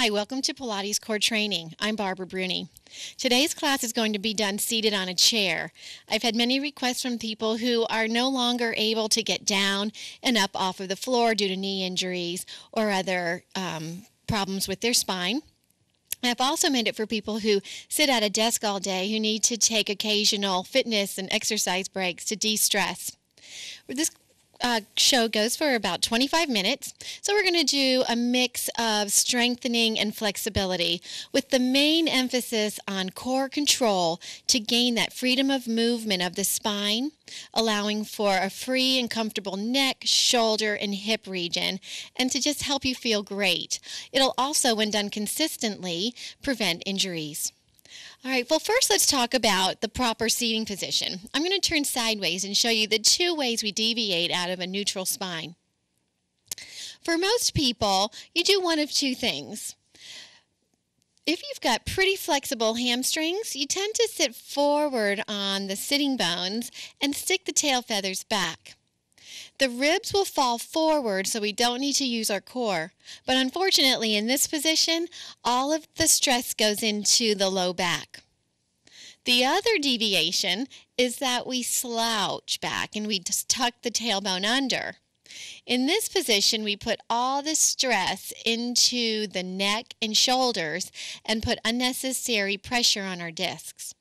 Hi, welcome to Pilates Core Training. I'm Barbara Bruni. Today's class is going to be done seated on a chair. I've had many requests from people who are no longer able to get down and up off of the floor due to knee injuries or other problems with their spine. I've also made it for people who sit at a desk all day who need to take occasional fitness and exercise breaks to de-stress. This show goes for about 25 minutes, so we're going to do a mix of strengthening and flexibility with the main emphasis on core control to gain that freedom of movement of the spine, allowing for a free and comfortable neck, shoulder, and hip region, and to just help you feel great. It'll also, when done consistently, prevent injuries. All right, well, first let's talk about the proper seating position. I'm going to turn sideways and show you the two ways we deviate out of a neutral spine. For most people, you do one of two things. If you've got pretty flexible hamstrings, you tend to sit forward on the sitting bones and stick the tail feathers back. The ribs will fall forward, so we don't need to use our core. But unfortunately, in this position, all of the stress goes into the low back. The other deviation is that we slouch back and we just tuck the tailbone under. In this position, we put all the stress into the neck and shoulders and put unnecessary pressure on our discs.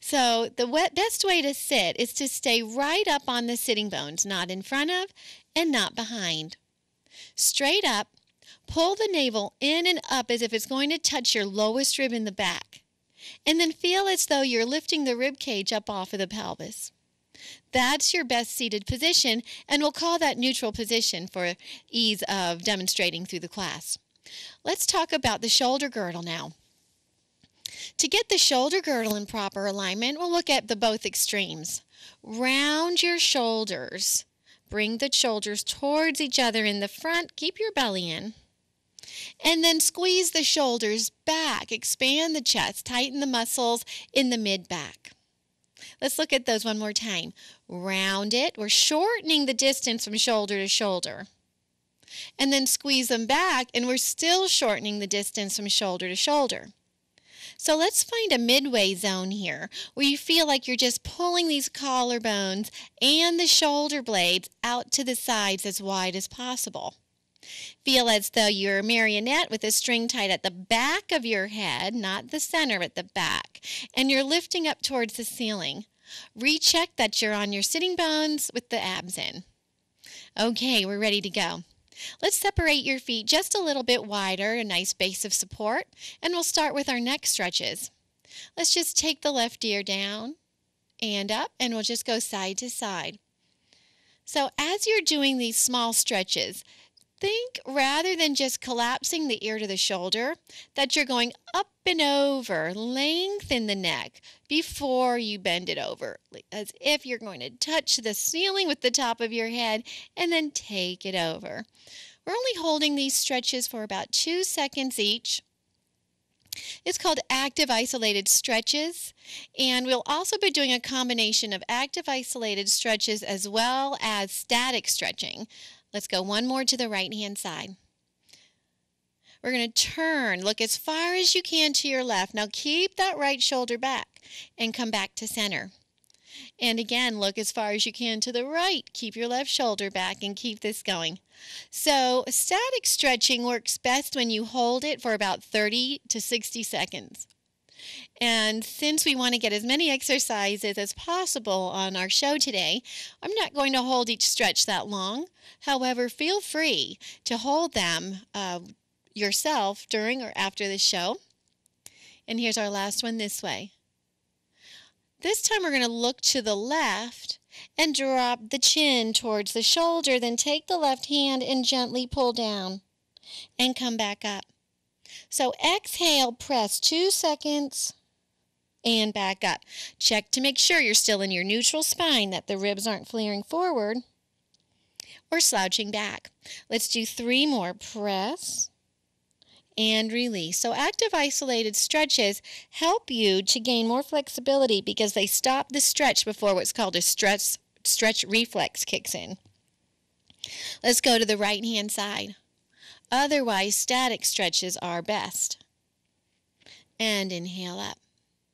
So the best way to sit is to stay right up on the sitting bones, not in front of and not behind. Straight up, pull the navel in and up as if it's going to touch your lowest rib in the back. And then feel as though you're lifting the rib cage up off of the pelvis. That's your best seated position, and we'll call that neutral position for ease of demonstrating through the class. Let's talk about the shoulder girdle now. To get the shoulder girdle in proper alignment, we'll look at the both extremes. Round your shoulders. Bring the shoulders towards each other in the front. Keep your belly in. And then squeeze the shoulders back. Expand the chest. Tighten the muscles in the mid-back. Let's look at those one more time. Round it. We're shortening the distance from shoulder to shoulder. And then squeeze them back, and we're still shortening the distance from shoulder to shoulder. So let's find a midway zone here where you feel like you're just pulling these collarbones and the shoulder blades out to the sides as wide as possible. Feel as though you're a marionette with a string tied at the back of your head, not the center, but the back, and you're lifting up towards the ceiling. Recheck that you're on your sitting bones with the abs in. Okay, we're ready to go. Let's separate your feet just a little bit wider, a nice base of support, and we'll start with our neck stretches. Let's just take the left ear down and up, and we'll just go side to side. So as you're doing these small stretches, think rather than just collapsing the ear to the shoulder, that you're going up and over, lengthen the neck before you bend it over, as if you're going to touch the ceiling with the top of your head and then take it over. We're only holding these stretches for about 2 seconds each. It's called active isolated stretches, and we'll also be doing a combination of active isolated stretches as well as static stretching. Let's go one more to the right-hand side. We're going to turn, look as far as you can to your left. Now keep that right shoulder back and come back to center. And again, look as far as you can to the right. Keep your left shoulder back and keep this going. So static stretching works best when you hold it for about 30 to 60 seconds. And since we want to get as many exercises as possible on our show today, I'm not going to hold each stretch that long. However, feel free to hold them yourself during or after the show. And here's our last one this way. This time we're going to look to the left and drop the chin towards the shoulder, then take the left hand and gently pull down and come back up. So exhale, press 2 seconds and back up. Check to make sure you're still in your neutral spine, that the ribs aren't flaring forward or slouching back. Let's do 3 more. Press and release. So active isolated stretches help you to gain more flexibility because they stop the stretch before what's called a stretch reflex kicks in. Let's go to the right hand side. Otherwise, static stretches are best. And inhale up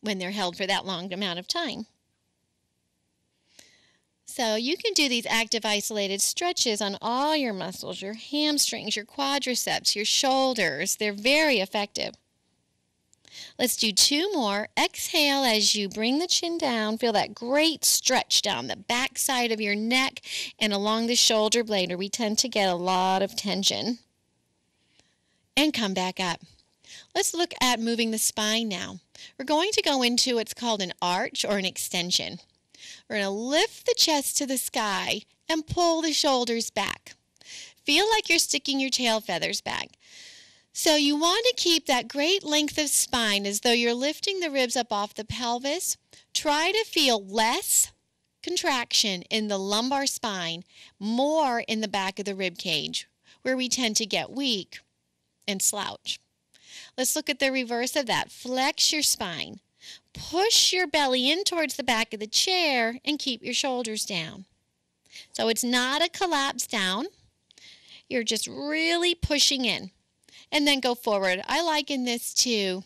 when they're held for that long amount of time. So you can do these active isolated stretches on all your muscles, your hamstrings, your quadriceps, your shoulders. They're very effective. Let's do 2 more. Exhale as you bring the chin down. Feel that great stretch down the back side of your neck and along the shoulder blade where we tend to get a lot of tension. And come back up. Let's look at moving the spine now. We're going to go into what's called an arch or an extension. We're going to lift the chest to the sky and pull the shoulders back. Feel like you're sticking your tail feathers back. So you want to keep that great length of spine as though you're lifting the ribs up off the pelvis. Try to feel less contraction in the lumbar spine, more in the back of the rib cage, where we tend to get weak and slouch. Let's look at the reverse of that. Flex your spine. Push your belly in towards the back of the chair and keep your shoulders down. So it's not a collapse down. You're just really pushing in. And then go forward. I liken this to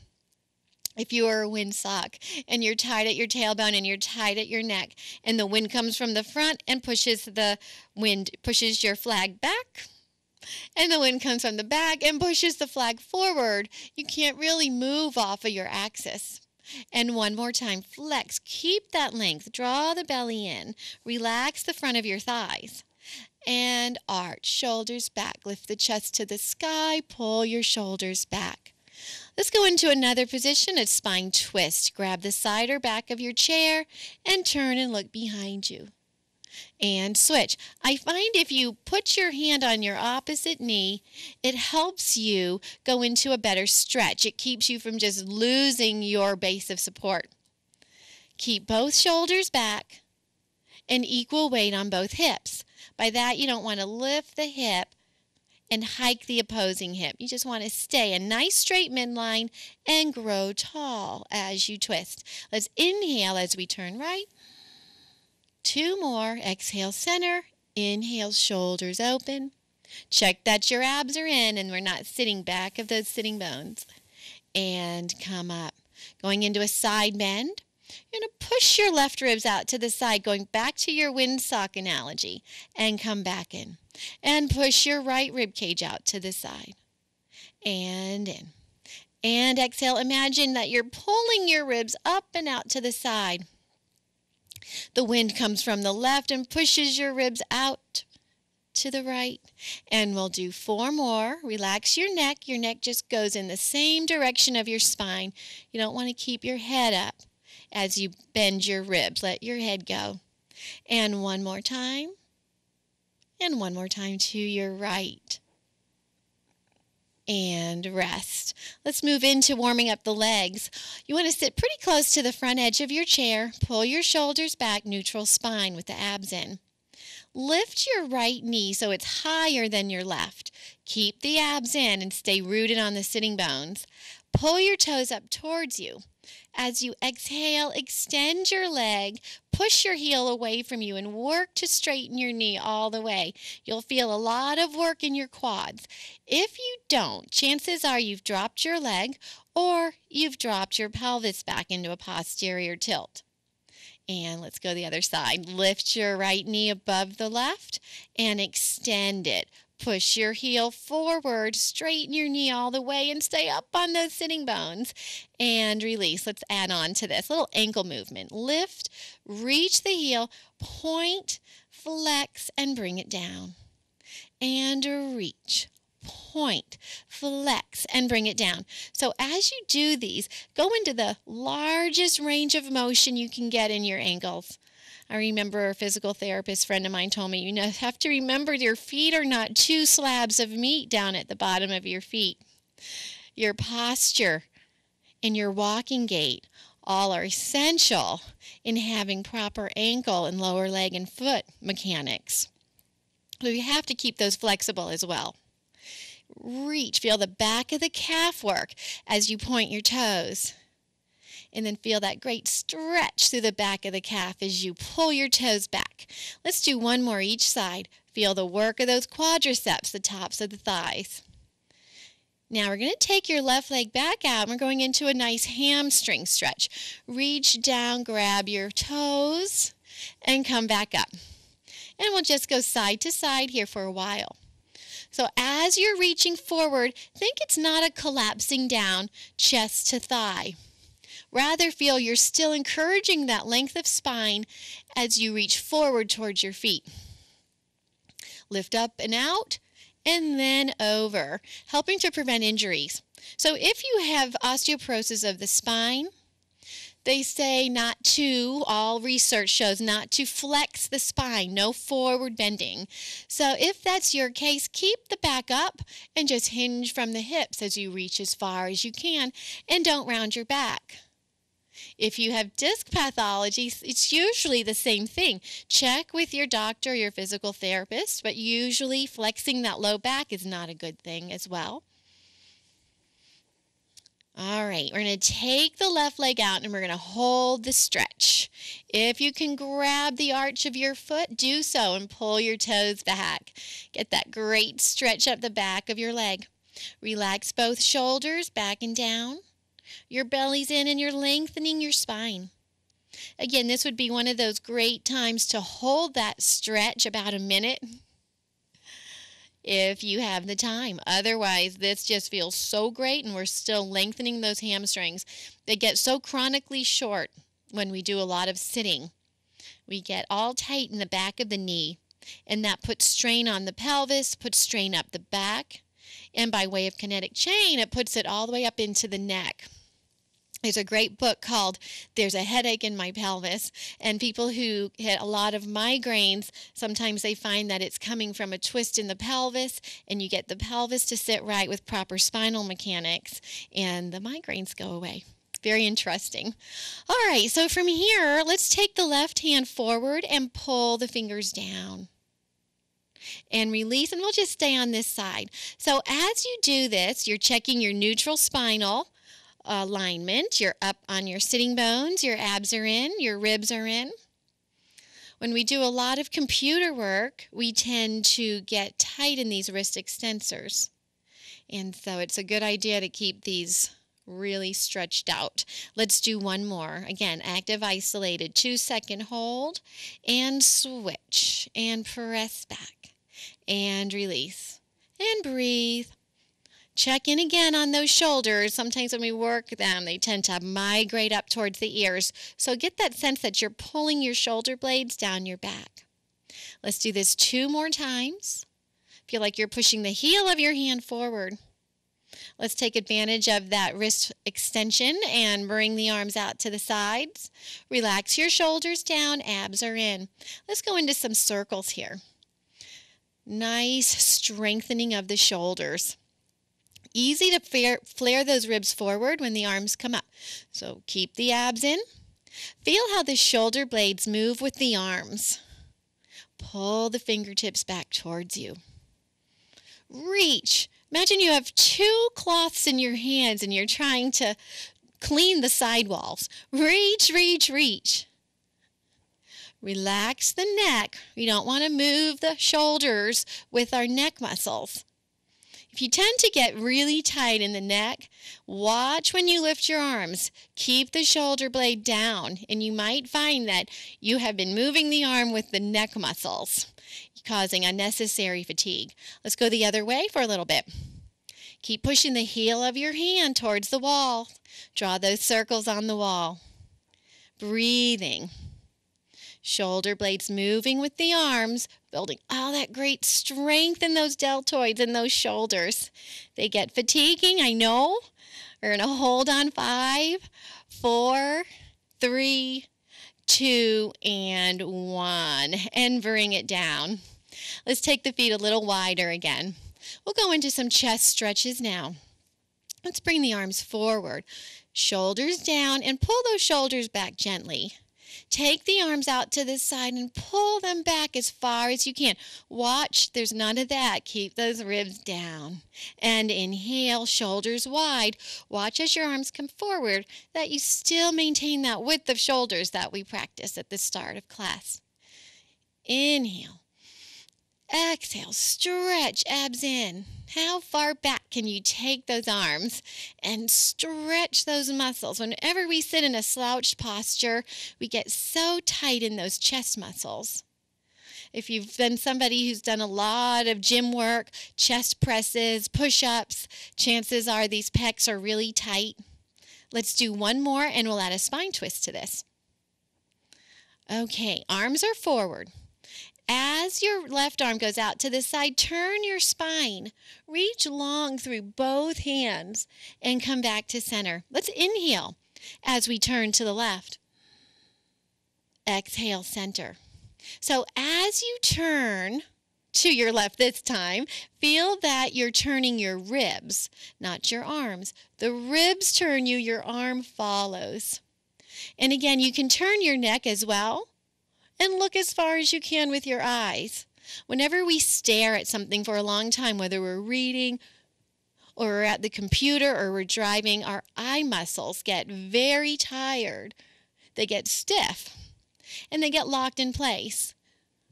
if you are a windsock and you're tied at your tailbone and you're tied at your neck and the wind comes from the front and pushes your flag back. And the wind comes from the back and pushes the flag forward. You can't really move off of your axis. And one more time, flex. Keep that length. Draw the belly in. Relax the front of your thighs. And arch, shoulders back. Lift the chest to the sky. Pull your shoulders back. Let's go into another position, a spine twist. Grab the side or back of your chair and turn and look behind you. And switch. I find if you put your hand on your opposite knee, it helps you go into a better stretch. It keeps you from just losing your base of support. Keep both shoulders back and equal weight on both hips. By that, you don't want to lift the hip and hike the opposing hip. You just want to stay a nice straight midline and grow tall as you twist. Let's inhale as we turn right. 2 more. Exhale, center. Inhale, shoulders open. Check that your abs are in and we're not sitting back of those sitting bones. And come up. Going into a side bend. You're going to push your left ribs out to the side, going back to your windsock analogy, and come back in. And push your right rib cage out to the side. And in. And exhale. Imagine that you're pulling your ribs up and out to the side. The wind comes from the left and pushes your ribs out to the right. And we'll do 4 more. Relax your neck. Your neck just goes in the same direction of your spine. You don't want to keep your head up as you bend your ribs. Let your head go. And one more time. And one more time to your right. And rest. Let's move into warming up the legs. You want to sit pretty close to the front edge of your chair. Pull your shoulders back, neutral spine with the abs in. Lift your right knee so it's higher than your left. Keep the abs in and stay rooted on the sitting bones. Pull your toes up towards you. As you exhale, extend your leg, push your heel away from you, and work to straighten your knee all the way. You'll feel a lot of work in your quads. If you don't, chances are you've dropped your leg or you've dropped your pelvis back into a posterior tilt. And let's go the other side. Lift your right knee above the left and extend it. Push your heel forward, straighten your knee all the way, and stay up on those sitting bones. And release. Let's add on to this. Little ankle movement. Lift, reach the heel, point, flex, and bring it down. And reach, point, flex, and bring it down. So as you do these, go into the largest range of motion you can get in your ankles. I remember a physical therapist friend of mine told me, you have to remember your feet are not 2 slabs of meat down at the bottom of your feet. Your posture and your walking gait all are essential in having proper ankle and lower leg and foot mechanics. So you have to keep those flexible as well. Reach, feel the back of the calf work as you point your toes. And then feel that great stretch through the back of the calf as you pull your toes back. Let's do 1 more each side. Feel the work of those quadriceps, the tops of the thighs. Now we're going to take your left leg back out and we're going into a nice hamstring stretch. Reach down, grab your toes, and come back up. And we'll just go side to side here for a while. So as you're reaching forward, think it's not a collapsing down chest to thigh. Rather feel you're still encouraging that length of spine as you reach forward towards your feet. Lift up and out, and then over, helping to prevent injuries. So if you have osteoporosis of the spine, they say not to, all research shows not to flex the spine, no forward bending. So if that's your case, keep the back up and just hinge from the hips as you reach as far as you can, and don't round your back. If you have disc pathology, it's usually the same thing. Check with your doctor or your physical therapist, but usually flexing that low back is not a good thing as well. All right, we're going to take the left leg out and we're going to hold the stretch. If you can grab the arch of your foot, do so and pull your toes back. Get that great stretch up the back of your leg. Relax both shoulders back and down. Your belly's in and you're lengthening your spine. Again, this would be one of those great times to hold that stretch about a minute if you have the time. Otherwise, this just feels so great and we're still lengthening those hamstrings. They get so chronically short when we do a lot of sitting. We get all tight in the back of the knee, and that puts strain on the pelvis, puts strain up the back, and by way of kinetic chain, it puts it all the way up into the neck. There's a great book called There's a Headache in My Pelvis, and people who get a lot of migraines, sometimes they find that it's coming from a twist in the pelvis, and you get the pelvis to sit right with proper spinal mechanics, and the migraines go away. Very interesting. All right, so from here, let's take the left hand forward and pull the fingers down. And release, and we'll just stay on this side. So as you do this, you're checking your neutral spinal alignment. You're up on your sitting bones, your abs are in, your ribs are in. When we do a lot of computer work, we tend to get tight in these wrist extensors. And so it's a good idea to keep these really stretched out. Let's do one more. Again, active isolated, 2-second hold, and switch, and press back, and release, and breathe. Check in again on those shoulders. Sometimes when we work them, they tend to migrate up towards the ears. So get that sense that you're pulling your shoulder blades down your back. Let's do this 2 more times. Feel like you're pushing the heel of your hand forward. Let's take advantage of that wrist extension and bring the arms out to the sides. Relax your shoulders down, abs are in. Let's go into some circles here. Nice strengthening of the shoulders. Easy to flare those ribs forward when the arms come up. So keep the abs in. Feel how the shoulder blades move with the arms. Pull the fingertips back towards you. Reach. Imagine you have 2 cloths in your hands and you're trying to clean the sidewalls. Reach, reach, reach. Relax the neck. We don't want to move the shoulders with our neck muscles. If you tend to get really tight in the neck, watch when you lift your arms. Keep the shoulder blade down, and you might find that you have been moving the arm with the neck muscles, causing unnecessary fatigue. Let's go the other way for a little bit. Keep pushing the heel of your hand towards the wall. Draw those circles on the wall. Breathing. Shoulder blades moving with the arms, building all that great strength in those deltoids and those shoulders. They get fatiguing, I know. We're going to hold on 5, 4, 3, 2, and 1, and bring it down. Let's take the feet a little wider again. We'll go into some chest stretches now. Let's bring the arms forward, shoulders down, and pull those shoulders back gently. Take the arms out to the side and pull them back as far as you can. Watch, there's none of that. Keep those ribs down. And inhale, shoulders wide. Watch as your arms come forward that you still maintain that width of shoulders that we practice at the start of class. Inhale. Exhale, stretch abs in. How far back can you take those arms and stretch those muscles? Whenever we sit in a slouched posture, we get so tight in those chest muscles. If you've been somebody who's done a lot of gym work, chest presses, push-ups, chances are these pecs are really tight. Let's do one more and we'll add a spine twist to this. Okay, arms are forward. As your left arm goes out to the side, turn your spine. Reach long through both hands and come back to center. Let's inhale as we turn to the left. Exhale, center. So as you turn to your left this time, feel that you're turning your ribs, not your arms. The ribs turn you, your arm follows. And again, you can turn your neck as well. And look as far as you can with your eyes. Whenever we stare at something for a long time, whether we're reading or we're at the computer or we're driving, our eye muscles get very tired. They get stiff and they get locked in place.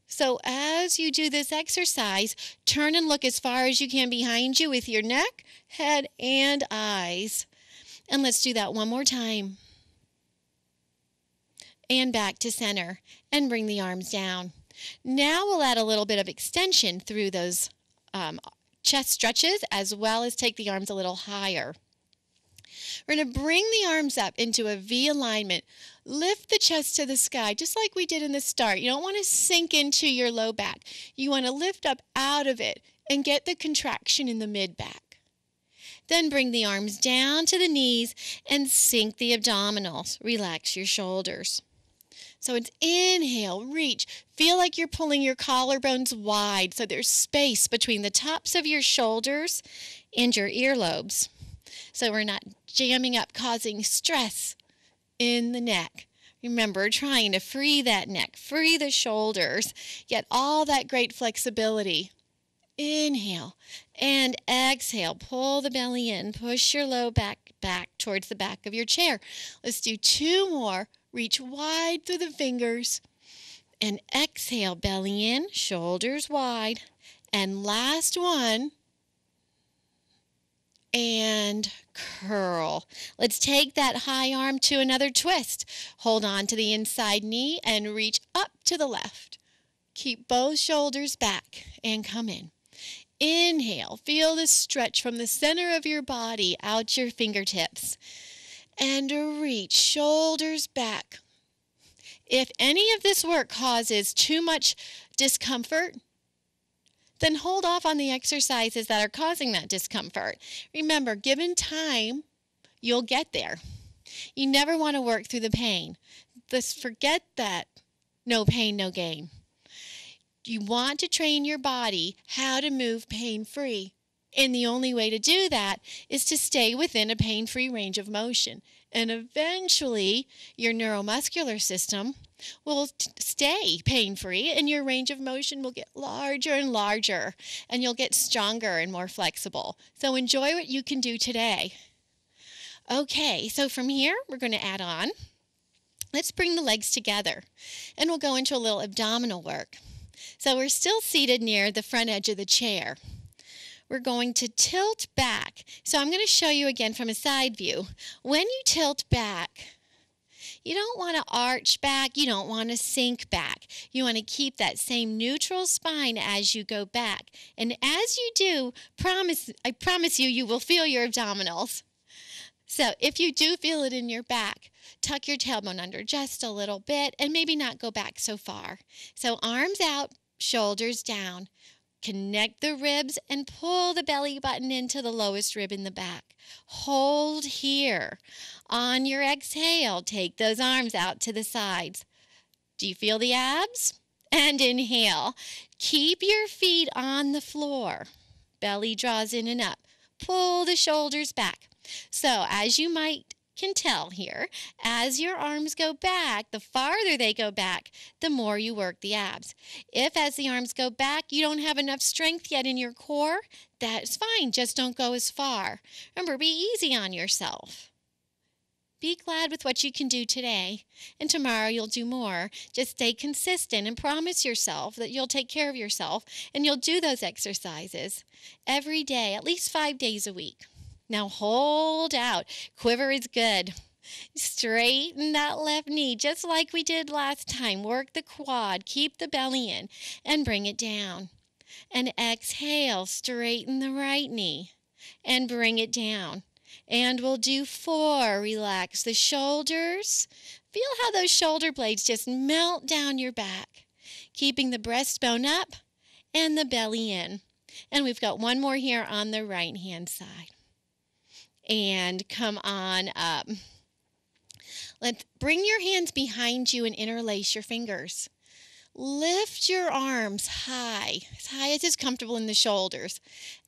So as you do this exercise, turn and look as far as you can behind you with your neck, head, and eyes. And let's do that one more time. And back to center, and bring the arms down. Now we'll add a little bit of extension through those chest stretches, as well as take the arms a little higher. We're going to bring the arms up into a V alignment. Lift the chest to the sky, just like we did in the start. You don't want to sink into your low back. You want to lift up out of it and get the contraction in the mid-back. Then bring the arms down to the knees and sink the abdominals. Relax your shoulders. So it's inhale, reach. Feel like you're pulling your collarbones wide so there's space between the tops of your shoulders and your earlobes. So we're not jamming up, causing stress in the neck. Remember, trying to free that neck, free the shoulders, get all that great flexibility. Inhale and exhale. Pull the belly in. Push your low back towards the back of your chair. Let's do two more. Reach wide through the fingers. And exhale, belly in, shoulders wide. And last one. And curl. Let's take that high arm to another twist. Hold on to the inside knee and reach up to the left. Keep both shoulders back and come in. Inhale, feel the stretch from the center of your body out your fingertips. And reach, shoulders back. If any of this work causes too much discomfort, then hold off on the exercises that are causing that discomfort. Remember, given time, you'll get there. You never want to work through the pain. Just forget that no pain, no gain. You want to train your body how to move pain-free. And the only way to do that is to stay within a pain-free range of motion. And eventually, your neuromuscular system will stay pain-free and your range of motion will get larger and larger and you'll get stronger and more flexible. So enjoy what you can do today. Okay, so from here, we're going to add on. Let's bring the legs together and we'll go into a little abdominal work. So we're still seated near the front edge of the chair. We're going to tilt back. So I'm going to show you again from a side view. When you tilt back, you don't want to arch back. You don't want to sink back. You want to keep that same neutral spine as you go back. And as you do, I promise you, you will feel your abdominals. So if you do feel it in your back, tuck your tailbone under just a little bit and maybe not go back so far. So arms out, shoulders down. Connect the ribs and pull the belly button into the lowest rib in the back. Hold here. On your exhale, take those arms out to the sides. Do you feel the abs? And inhale. Keep your feet on the floor. Belly draws in and up. Pull the shoulders back. So as you can tell here, as your arms go back, the farther they go back, the more you work the abs. If as the arms go back, you don't have enough strength yet in your core, that's fine. Just don't go as far. Remember, be easy on yourself. Be glad with what you can do today, and tomorrow you'll do more. Just stay consistent and promise yourself that you'll take care of yourself and you'll do those exercises every day, at least 5 days a week. Now hold out. Quiver is good. Straighten that left knee just like we did last time. Work the quad, keep the belly in, and bring it down. And exhale, straighten the right knee and bring it down. And we'll do 4. Relax the shoulders. Feel how those shoulder blades just melt down your back, keeping the breastbone up and the belly in. And we've got 1 more here on the right-hand side. And come on up. Let's bring your hands behind you and interlace your fingers. Lift your arms high as is comfortable in the shoulders.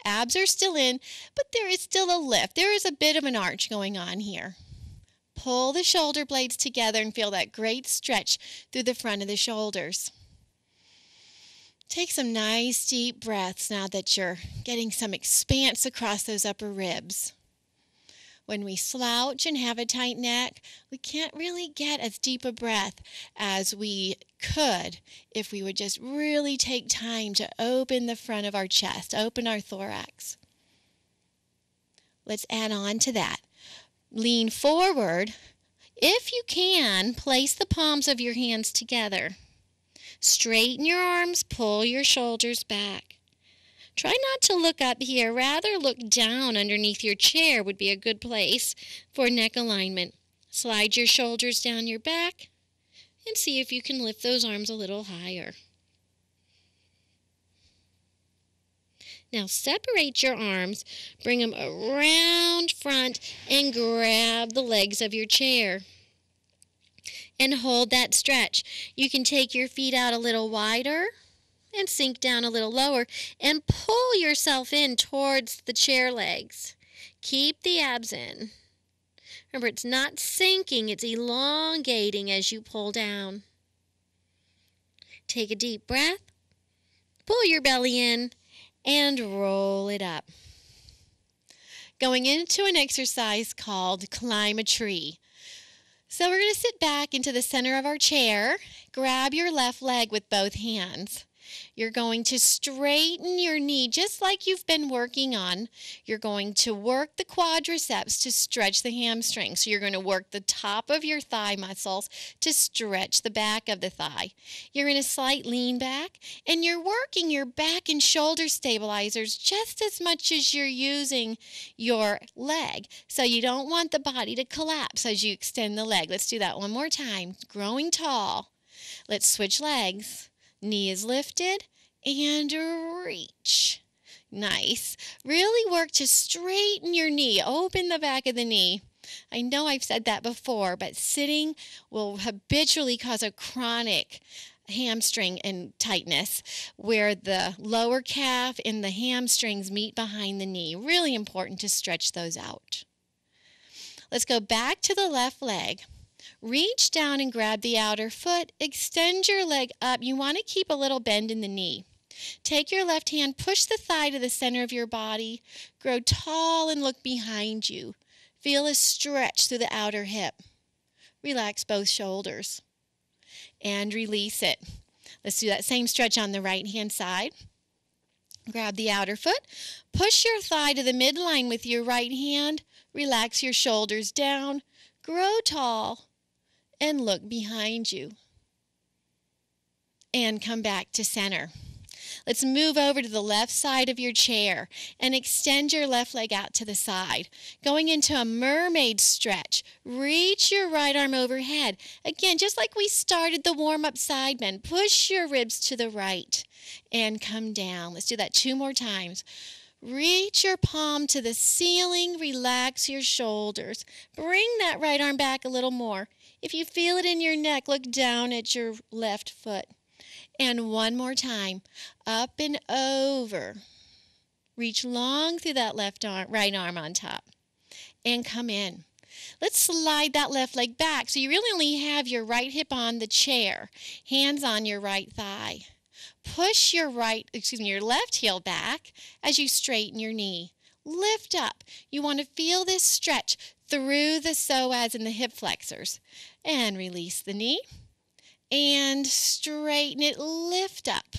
Abs are still in, but there is still a lift. There is a bit of an arch going on here. Pull the shoulder blades together and feel that great stretch through the front of the shoulders. Take some nice deep breaths now that you're getting some expanse across those upper ribs. When we slouch and have a tight neck, we can't really get as deep a breath as we could if we would just really take time to open the front of our chest, open our thorax. Let's add on to that. Lean forward. If you can, place the palms of your hands together. Straighten your arms, pull your shoulders back. Try not to look up here, rather look down underneath your chair would be a good place for neck alignment. Slide your shoulders down your back and see if you can lift those arms a little higher. Now separate your arms, bring them around front and grab the legs of your chair. And hold that stretch. You can take your feet out a little wider and sink down a little lower and pull yourself in towards the chair legs. Keep the abs in. Remember, it's not sinking, it's elongating as you pull down. Take a deep breath, pull your belly in, and roll it up. Going into an exercise called Climb a Tree. So we're going to sit back into the center of our chair, grab your left leg with both hands. You're going to straighten your knee just like you've been working on. You're going to work the quadriceps to stretch the hamstring. So you're going to work the top of your thigh muscles to stretch the back of the thigh. You're in a slight lean back, and you're working your back and shoulder stabilizers just as much as you're using your leg. So you don't want the body to collapse as you extend the leg. Let's do that one more time. Growing tall. Let's switch legs. Knee is lifted and reach. Nice. Really work to straighten your knee. Open the back of the knee. I know I've said that before, but sitting will habitually cause a chronic hamstring and tightness where the lower calf and the hamstrings meet behind the knee. Really important to stretch those out. Let's go back to the left leg. Reach down and grab the outer foot. Extend your leg up. You want to keep a little bend in the knee. Take your left hand, push the thigh to the center of your body. Grow tall and look behind you. Feel a stretch through the outer hip. Relax both shoulders. And release it. Let's do that same stretch on the right-hand side. Grab the outer foot. Push your thigh to the midline with your right hand. Relax your shoulders down. Grow tall. And look behind you. And come back to center. Let's move over to the left side of your chair and extend your left leg out to the side. Going into a mermaid stretch. Reach your right arm overhead. Again, just like we started the warm-up side bend, push your ribs to the right and come down. Let's do that 2 more times. Reach your palm to the ceiling. Relax your shoulders. Bring that right arm back a little more. If you feel it in your neck, look down at your left foot. And 1 more time. Up and over. Reach long through that right arm on top. And come in. Let's slide that left leg back so you really only have your right hip on the chair. Hands on your right thigh. Push your left heel back as you straighten your knee. Lift up. You want to feel this stretch through the psoas and the hip flexors. And release the knee. And straighten it, lift up.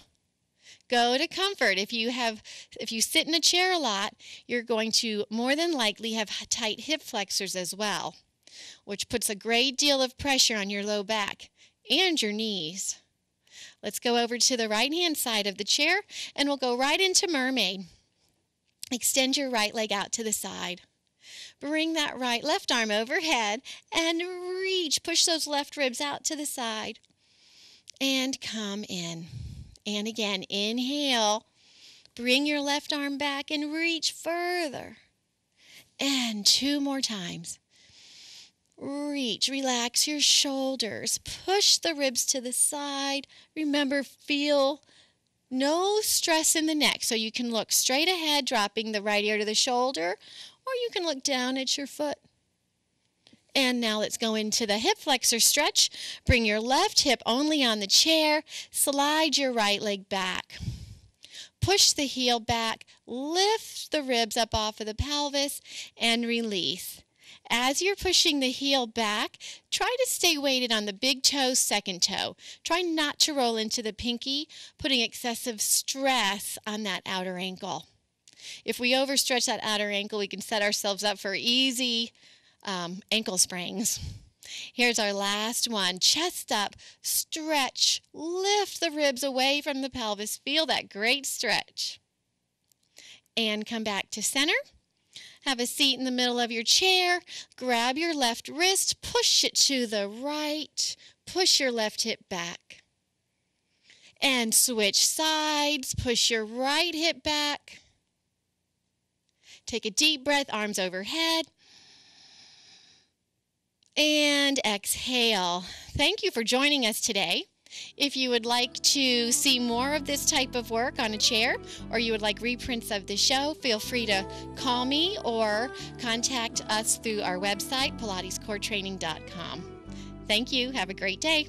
Go to comfort. If you sit in a chair a lot, you're going to more than likely have tight hip flexors as well, which puts a great deal of pressure on your low back and your knees. Let's go over to the right-hand side of the chair, and we'll go right into mermaid. Extend your right leg out to the side. Bring that left arm overhead and reach. Push those left ribs out to the side. And come in. And again, inhale. Bring your left arm back and reach further. And 2 more times. Reach. Relax your shoulders. Push the ribs to the side. Remember, feel no stress in the neck. So you can look straight ahead, dropping the right ear to the shoulder, or you can look down at your foot. And now let's go into the hip flexor stretch. Bring your left hip only on the chair. Slide your right leg back. Push the heel back. Lift the ribs up off of the pelvis and release. As you're pushing the heel back, try to stay weighted on the big toe, second toe. Try not to roll into the pinky, putting excessive stress on that outer ankle. If we overstretch that outer ankle, we can set ourselves up for easy ankle springs. Here's our last one. Chest up, stretch, lift the ribs away from the pelvis. Feel that great stretch. And come back to center. Have a seat in the middle of your chair. Grab your left wrist, push it to the right. Push your left hip back. And switch sides. Push your right hip back. Take a deep breath, arms overhead. And exhale. Thank you for joining us today. If you would like to see more of this type of work on a chair, or you would like reprints of the show, feel free to call me or contact us through our website, pilatescoretraining.com. Thank you. Have a great day.